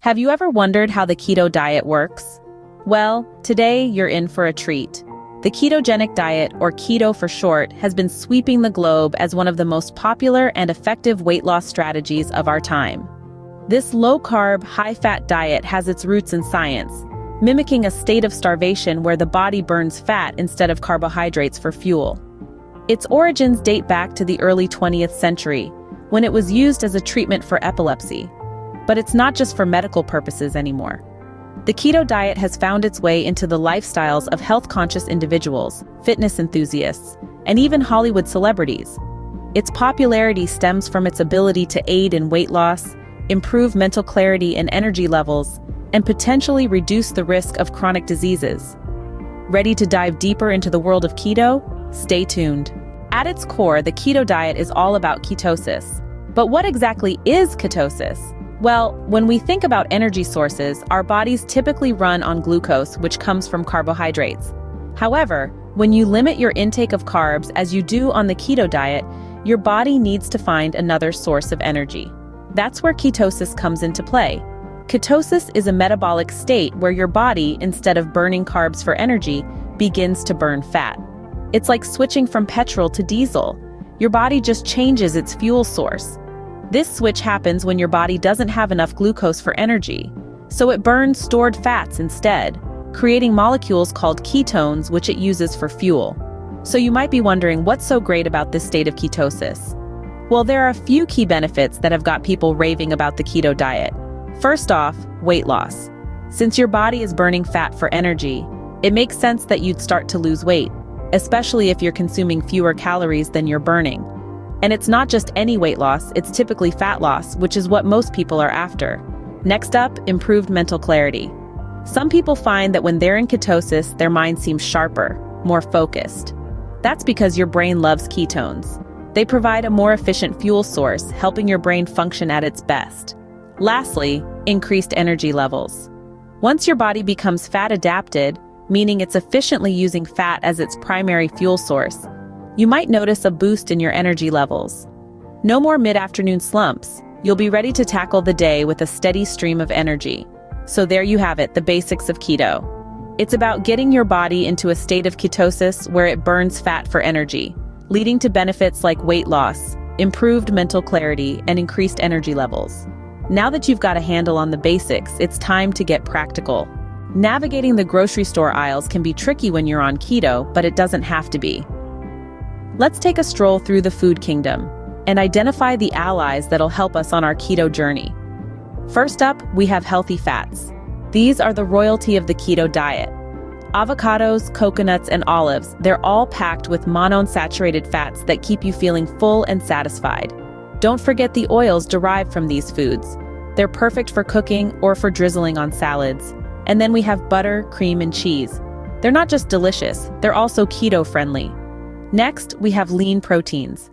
Have you ever wondered how the keto diet works? Well, today you're in for a treat. The ketogenic diet, or keto for short, has been sweeping the globe as one of the most popular and effective weight loss strategies of our time. This low-carb, high-fat diet has its roots in science, mimicking a state of starvation where the body burns fat instead of carbohydrates for fuel. Its origins date back to the early 20th century, when it was used as a treatment for epilepsy. But it's not just for medical purposes anymore. The keto diet has found its way into the lifestyles of health-conscious individuals, fitness enthusiasts, and even Hollywood celebrities. Its popularity stems from its ability to aid in weight loss, improve mental clarity and energy levels, and potentially reduce the risk of chronic diseases. Ready to dive deeper into the world of keto? Stay tuned. At its core, the keto diet is all about ketosis. But what exactly is ketosis? Well, when we think about energy sources, our bodies typically run on glucose, which comes from carbohydrates. However, when you limit your intake of carbs as you do on the keto diet, your body needs to find another source of energy. That's where ketosis comes into play. Ketosis is a metabolic state where your body, instead of burning carbs for energy, begins to burn fat. It's like switching from petrol to diesel. Your body just changes its fuel source. This switch happens when your body doesn't have enough glucose for energy, so it burns stored fats instead, creating molecules called ketones, which it uses for fuel. So you might be wondering, what's so great about this state of ketosis? Well, there are a few key benefits that have got people raving about the keto diet. First off, weight loss. Since your body is burning fat for energy, it makes sense that you'd start to lose weight, especially if you're consuming fewer calories than you're burning. And it's not just any weight loss, it's typically fat loss, which is what most people are after. Next up, improved mental clarity. Some people find that when they're in ketosis, their mind seems sharper, more focused. That's because your brain loves ketones. They provide a more efficient fuel source, helping your brain function at its best. Lastly, increased energy levels. Once your body becomes fat adapted, meaning it's efficiently using fat as its primary fuel source, you might notice a boost in your energy levels. No more mid-afternoon slumps. You'll be ready to tackle the day with a steady stream of energy. So there you have it, the basics of keto. It's about getting your body into a state of ketosis where it burns fat for energy, leading to benefits like weight loss, improved mental clarity, and increased energy levels. Now that you've got a handle on the basics, it's time to get practical. Navigating the grocery store aisles can be tricky when you're on keto, but it doesn't have to be. Let's take a stroll through the food kingdom and identify the allies that'll help us on our keto journey. First up, we have healthy fats. These are the royalty of the keto diet. Avocados, coconuts, and olives, they're all packed with monounsaturated fats that keep you feeling full and satisfied. Don't forget the oils derived from these foods. They're perfect for cooking or for drizzling on salads. And then we have butter, cream, and cheese. They're not just delicious, they're also keto-friendly. Next, we have lean proteins.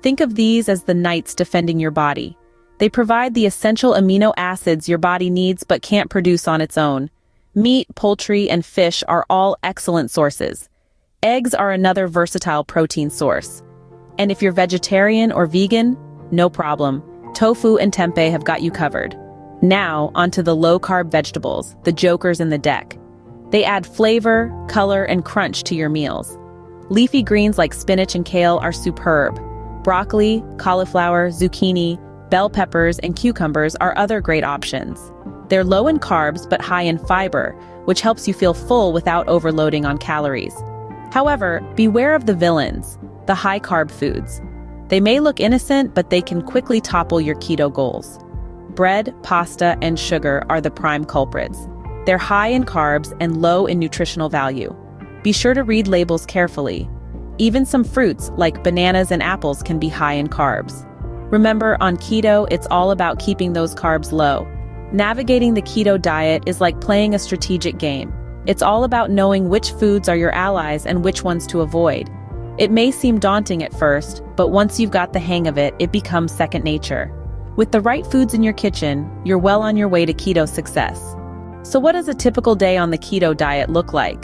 Think of these as the knights defending your body. They provide the essential amino acids your body needs but can't produce on its own. Meat, poultry, and fish are all excellent sources. Eggs are another versatile protein source. And if you're vegetarian or vegan, no problem. Tofu and tempeh have got you covered. Now, onto the low-carb vegetables, the jokers in the deck. They add flavor, color, and crunch to your meals. Leafy greens like spinach and kale are superb. Broccoli, cauliflower, zucchini, bell peppers, and cucumbers are other great options. They're low in carbs but high in fiber, which helps you feel full without overloading on calories. However, beware of the villains, the high-carb foods. They may look innocent, but they can quickly topple your keto goals. Bread, pasta, and sugar are the prime culprits. They're high in carbs and low in nutritional value. Be sure to read labels carefully. Even some fruits, like bananas and apples, can be high in carbs. Remember, on keto, it's all about keeping those carbs low. Navigating the keto diet is like playing a strategic game. It's all about knowing which foods are your allies and which ones to avoid. It may seem daunting at first, but once you've got the hang of it, it becomes second nature. With the right foods in your kitchen, you're well on your way to keto success. So what does a typical day on the keto diet look like?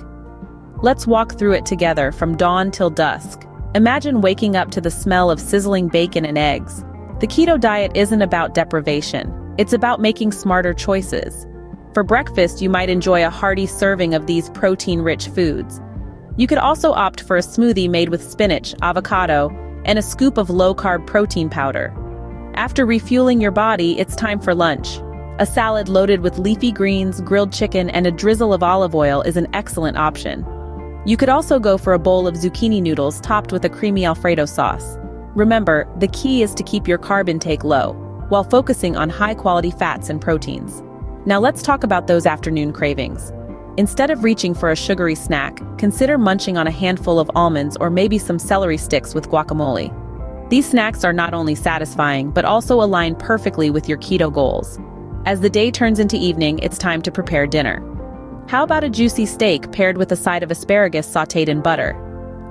Let's walk through it together from dawn till dusk. Imagine waking up to the smell of sizzling bacon and eggs. The keto diet isn't about deprivation. It's about making smarter choices. For breakfast, you might enjoy a hearty serving of these protein-rich foods. You could also opt for a smoothie made with spinach, avocado, and a scoop of low-carb protein powder. After refueling your body, it's time for lunch. A salad loaded with leafy greens, grilled chicken, and a drizzle of olive oil is an excellent option. You could also go for a bowl of zucchini noodles topped with a creamy Alfredo sauce. Remember, the key is to keep your carb intake low, while focusing on high-quality fats and proteins. Now let's talk about those afternoon cravings. Instead of reaching for a sugary snack, consider munching on a handful of almonds or maybe some celery sticks with guacamole. These snacks are not only satisfying, but also align perfectly with your keto goals. As the day turns into evening, it's time to prepare dinner. How about a juicy steak paired with a side of asparagus sautéed in butter?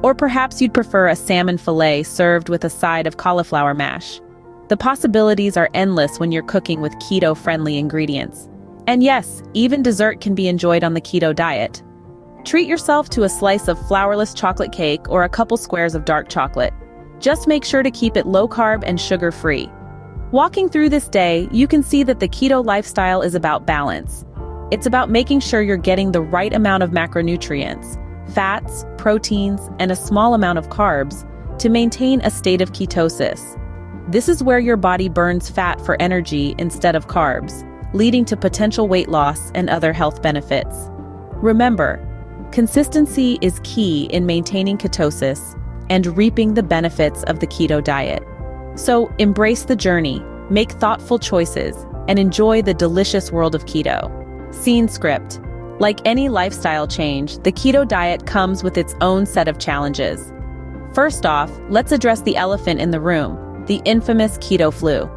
Or perhaps you'd prefer a salmon fillet served with a side of cauliflower mash. The possibilities are endless when you're cooking with keto-friendly ingredients. And yes, even dessert can be enjoyed on the keto diet. Treat yourself to a slice of flourless chocolate cake or a couple squares of dark chocolate. Just make sure to keep it low-carb and sugar-free. Walking through this day, you can see that the keto lifestyle is about balance. It's about making sure you're getting the right amount of macronutrients, fats, proteins, and a small amount of carbs to maintain a state of ketosis. This is where your body burns fat for energy instead of carbs, leading to potential weight loss and other health benefits. Remember, consistency is key in maintaining ketosis and reaping the benefits of the keto diet. So embrace the journey, make thoughtful choices, and enjoy the delicious world of keto. Scene script. Like any lifestyle change, the keto diet comes with its own set of challenges. First off, let's address the elephant in the room, the infamous keto flu.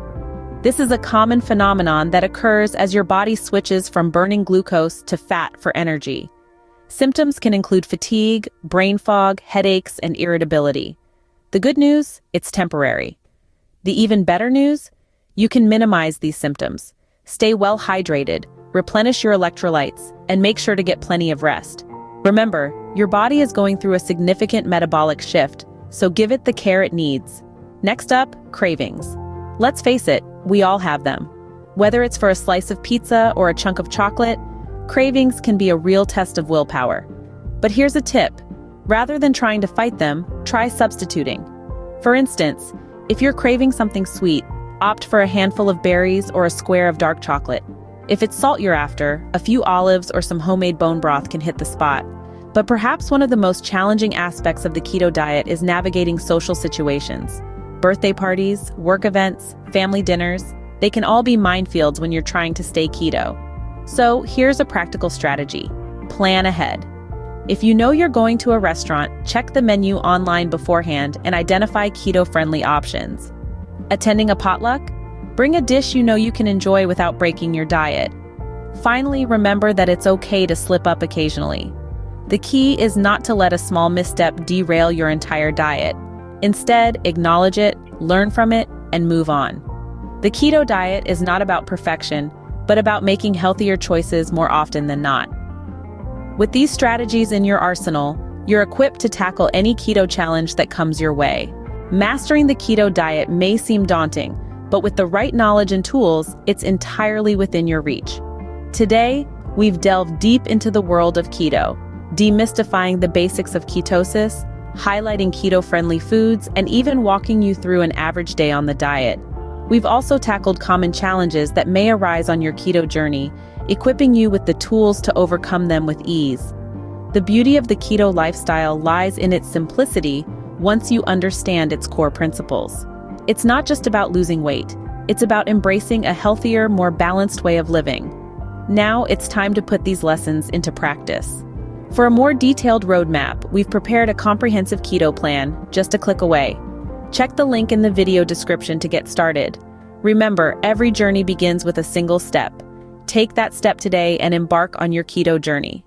This is a common phenomenon that occurs as your body switches from burning glucose to fat for energy. Symptoms can include fatigue, brain fog, headaches, and irritability. The good news, it's temporary. The even better news, you can minimize these symptoms. Stay well hydrated, replenish your electrolytes, and make sure to get plenty of rest. Remember, your body is going through a significant metabolic shift, so give it the care it needs. Next up, cravings. Let's face it, we all have them. Whether it's for a slice of pizza or a chunk of chocolate, cravings can be a real test of willpower. But here's a tip. Rather than trying to fight them, try substituting. For instance, if you're craving something sweet, opt for a handful of berries or a square of dark chocolate. If it's salt you're after, a few olives or some homemade bone broth can hit the spot. But perhaps one of the most challenging aspects of the keto diet is navigating social situations. Birthday parties, work events, family dinners, they can all be minefields when you're trying to stay keto. So here's a practical strategy. Plan ahead. If you know you're going to a restaurant, check the menu online beforehand and identify keto-friendly options. Attending a potluck? Bring a dish you know you can enjoy without breaking your diet. Finally, remember that it's okay to slip up occasionally. The key is not to let a small misstep derail your entire diet. Instead, acknowledge it, learn from it, and move on. The keto diet is not about perfection, but about making healthier choices more often than not. With these strategies in your arsenal, you're equipped to tackle any keto challenge that comes your way. Mastering the keto diet may seem daunting, but with the right knowledge and tools, it's entirely within your reach. Today, we've delved deep into the world of keto, demystifying the basics of ketosis, highlighting keto-friendly foods, and even walking you through an average day on the diet. We've also tackled common challenges that may arise on your keto journey, equipping you with the tools to overcome them with ease. The beauty of the keto lifestyle lies in its simplicity once you understand its core principles. It's not just about losing weight, it's about embracing a healthier, more balanced way of living. Now it's time to put these lessons into practice. For a more detailed roadmap, we've prepared a comprehensive keto plan just a click away. Check the link in the video description to get started. Remember, every journey begins with a single step. Take that step today and embark on your keto journey.